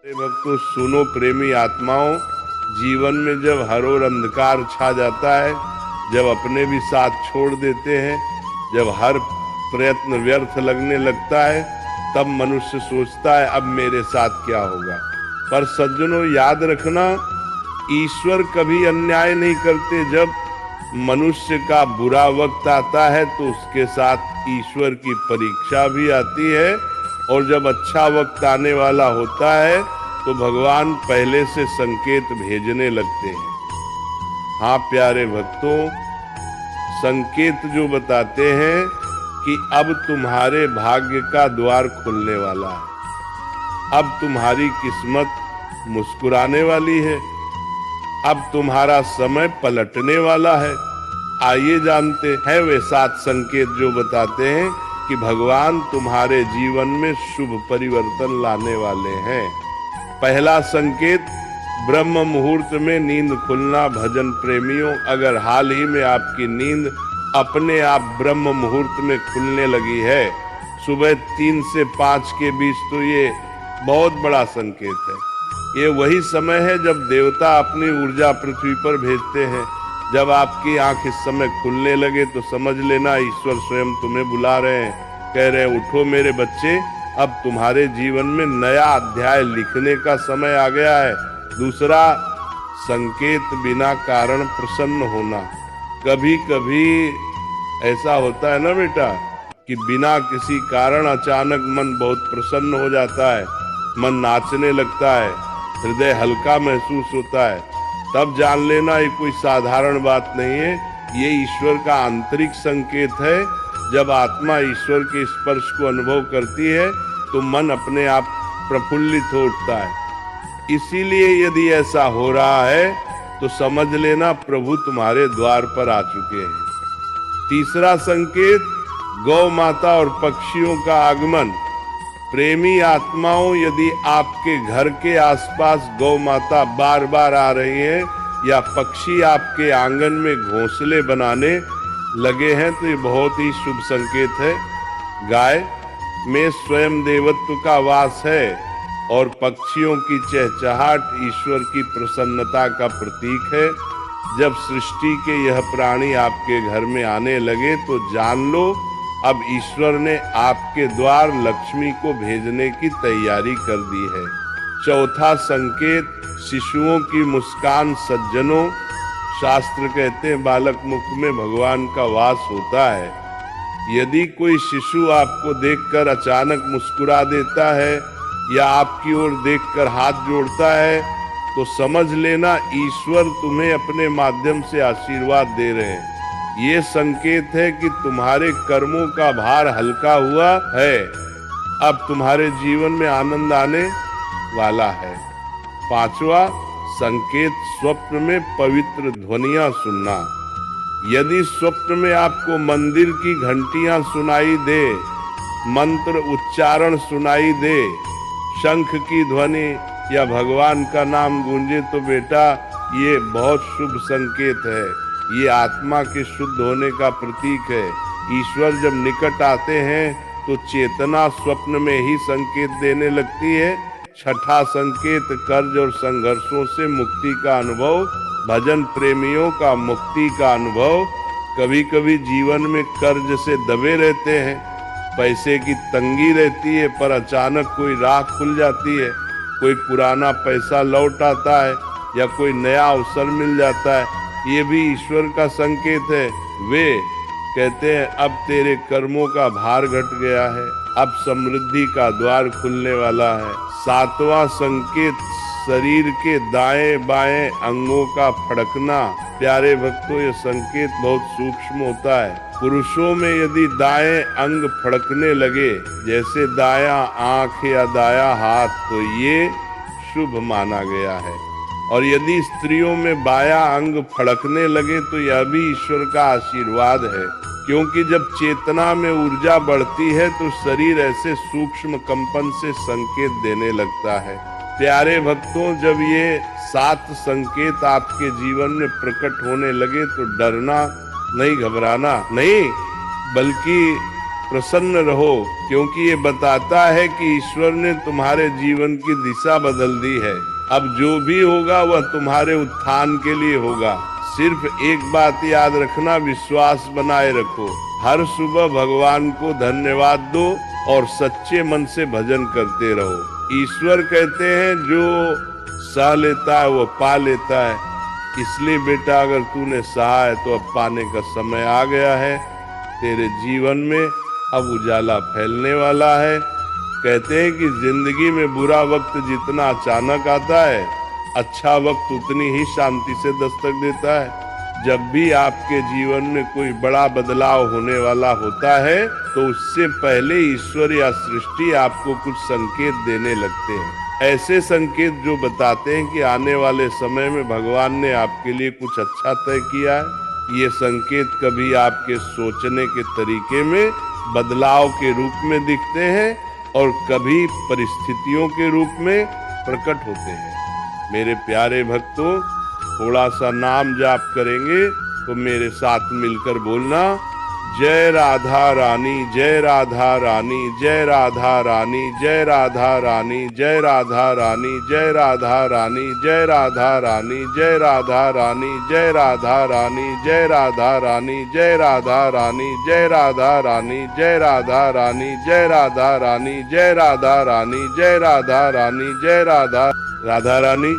भक्तों सुनो प्रेमी आत्माओं, जीवन में जब हर ओर अंधकार छा जाता है, जब अपने भी साथ छोड़ देते हैं, जब हर प्रयत्न व्यर्थ लगने लगता है, तब मनुष्य सोचता है अब मेरे साथ क्या होगा। पर सज्जनों याद रखना, ईश्वर कभी अन्याय नहीं करते। जब मनुष्य का बुरा वक्त आता है तो उसके साथ ईश्वर की परीक्षा भी आती है, और जब अच्छा वक्त आने वाला होता है तो भगवान पहले से संकेत भेजने लगते हैं। हाँ प्यारे भक्तों, संकेत जो बताते हैं कि अब तुम्हारे भाग्य का द्वार खुलने वाला है, अब तुम्हारी किस्मत मुस्कुराने वाली है, अब तुम्हारा समय पलटने वाला है। आइए जानते हैं वे 7 संकेत जो बताते हैं कि भगवान तुम्हारे जीवन में शुभ परिवर्तन लाने वाले हैं। पहला संकेत, ब्रह्म मुहूर्त में नींद खुलना। भजन प्रेमियों, अगर हाल ही में आपकी नींद अपने आप ब्रह्म मुहूर्त में खुलने लगी है, सुबह 3 से 5 के बीच, तो ये बहुत बड़ा संकेत है। ये वही समय है जब देवता अपनी ऊर्जा पृथ्वी पर भेजते हैं। जब आपकी आंख इस समय खुलने लगे तो समझ लेना ईश्वर स्वयं तुम्हें बुला रहे हैं, कह रहे हैं उठो मेरे बच्चे, अब तुम्हारे जीवन में नया अध्याय लिखने का समय आ गया है। दूसरा संकेत, बिना कारण प्रसन्न होना। कभी कभी ऐसा होता है ना बेटा कि बिना किसी कारण अचानक मन बहुत प्रसन्न हो जाता है, मन नाचने लगता है, हृदय हल्का महसूस होता है, तब जान लेना ये कोई साधारण बात नहीं है, ये ईश्वर का आंतरिक संकेत है। जब आत्मा ईश्वर के स्पर्श को अनुभव करती है तो मन अपने आप प्रफुल्लित हो उठता है। इसीलिए यदि ऐसा हो रहा है तो समझ लेना प्रभु तुम्हारे द्वार पर आ चुके हैं। तीसरा संकेत, गौ माता और पक्षियों का आगमन। प्रेमी आत्माओं, यदि आपके घर के आसपास गौ माता बार बार आ रही है या पक्षी आपके आंगन में घोंसले बनाने लगे हैं तो ये बहुत ही शुभ संकेत है। गाय में स्वयं देवत्व का वास है और पक्षियों की चहचहाट ईश्वर की प्रसन्नता का प्रतीक है। जब सृष्टि के यह प्राणी आपके घर में आने लगे तो जान लो अब ईश्वर ने आपके द्वार लक्ष्मी को भेजने की तैयारी कर दी है। चौथा संकेत, शिशुओं की मुस्कान। सज्जनों, शास्त्र कहते हैं बालक मुख में भगवान का वास होता है। यदि कोई शिशु आपको देखकर अचानक मुस्कुरा देता है या आपकी ओर देखकर हाथ जोड़ता है तो समझ लेना ईश्वर तुम्हें अपने माध्यम से आशीर्वाद दे रहे हैं। ये संकेत है कि तुम्हारे कर्मों का भार हल्का हुआ है, अब तुम्हारे जीवन में आनंद आने वाला है। पांचवा संकेत, स्वप्न में पवित्र ध्वनियां सुनना। यदि स्वप्न में आपको मंदिर की घंटियां सुनाई दे, मंत्र उच्चारण सुनाई दे, शंख की ध्वनि या भगवान का नाम गूंजे तो बेटा ये बहुत शुभ संकेत है। ये आत्मा के शुद्ध होने का प्रतीक है। ईश्वर जब निकट आते हैं तो चेतना स्वप्न में ही संकेत देने लगती है। छठा संकेत, कर्ज और संघर्षों से मुक्ति का अनुभव। भजन प्रेमियों का मुक्ति का अनुभव। कभी कभी जीवन में कर्ज से दबे रहते हैं, पैसे की तंगी रहती है, पर अचानक कोई राह खुल जाती है, कोई पुराना पैसा लौट आता है या कोई नया अवसर मिल जाता है, ये भी ईश्वर का संकेत है। वे कहते हैं अब तेरे कर्मों का भार घट गया है, अब समृद्धि का द्वार खुलने वाला है। सातवां संकेत, शरीर के दाएं बाएं अंगों का फड़कना। प्यारे भक्तों, ये संकेत बहुत सूक्ष्म होता है। पुरुषों में यदि दाएं अंग फड़कने लगे, जैसे दायां आंख या दायां हाथ, तो ये शुभ माना गया है। और यदि स्त्रियों में बायां अंग फड़कने लगे तो यह भी ईश्वर का आशीर्वाद है, क्योंकि जब चेतना में ऊर्जा बढ़ती है तो शरीर ऐसे सूक्ष्म कंपन से संकेत देने लगता है। प्यारे भक्तों, जब ये 7 संकेत आपके जीवन में प्रकट होने लगे तो डरना नहीं, घबराना नहीं, बल्कि प्रसन्न रहो, क्योंकि ये बताता है कि ईश्वर ने तुम्हारे जीवन की दिशा बदल दी है। अब जो भी होगा वह तुम्हारे उत्थान के लिए होगा। सिर्फ एक बात याद रखना, विश्वास बनाए रखो। हर सुबह भगवान को धन्यवाद दो और सच्चे मन से भजन करते रहो। ईश्वर कहते हैं जो सह लेता है वो पा लेता है। इसलिए बेटा, अगर तूने सहा है तो अब पाने का समय आ गया है। तेरे जीवन में अब उजाला फैलने वाला है। कहते हैं कि जिंदगी में बुरा वक्त जितना अचानक आता है, अच्छा वक्त उतनी ही शांति से दस्तक देता है। जब भी आपके जीवन में कोई बड़ा बदलाव होने वाला होता है तो उससे पहले ईश्वर या सृष्टि आपको कुछ संकेत देने लगते हैं। ऐसे संकेत जो बताते हैं कि आने वाले समय में भगवान ने आपके लिए कुछ अच्छा तय किया है। ये संकेत कभी आपके सोचने के तरीके में बदलाव के रूप में दिखते हैं और कभी परिस्थितियों के रूप में प्रकट होते हैं। मेरे प्यारे भक्तों, थोड़ा सा नाम जाप करेंगे तो मेरे साथ मिलकर बोलना, जय राधा रानी, जय राधा रानी, जय राधा रानी, जय राधा रानी, जय राधा रानी, जय राधा रानी, जय राधा रानी, जय राधा रानी, जय राधा रानी, जय राधा रानी, जय राधा रानी, जय राधा रानी, जय राधा रानी, जय राधा रानी, जय राधा रानी, जय राधा रानी, जय राधा राधा रानी।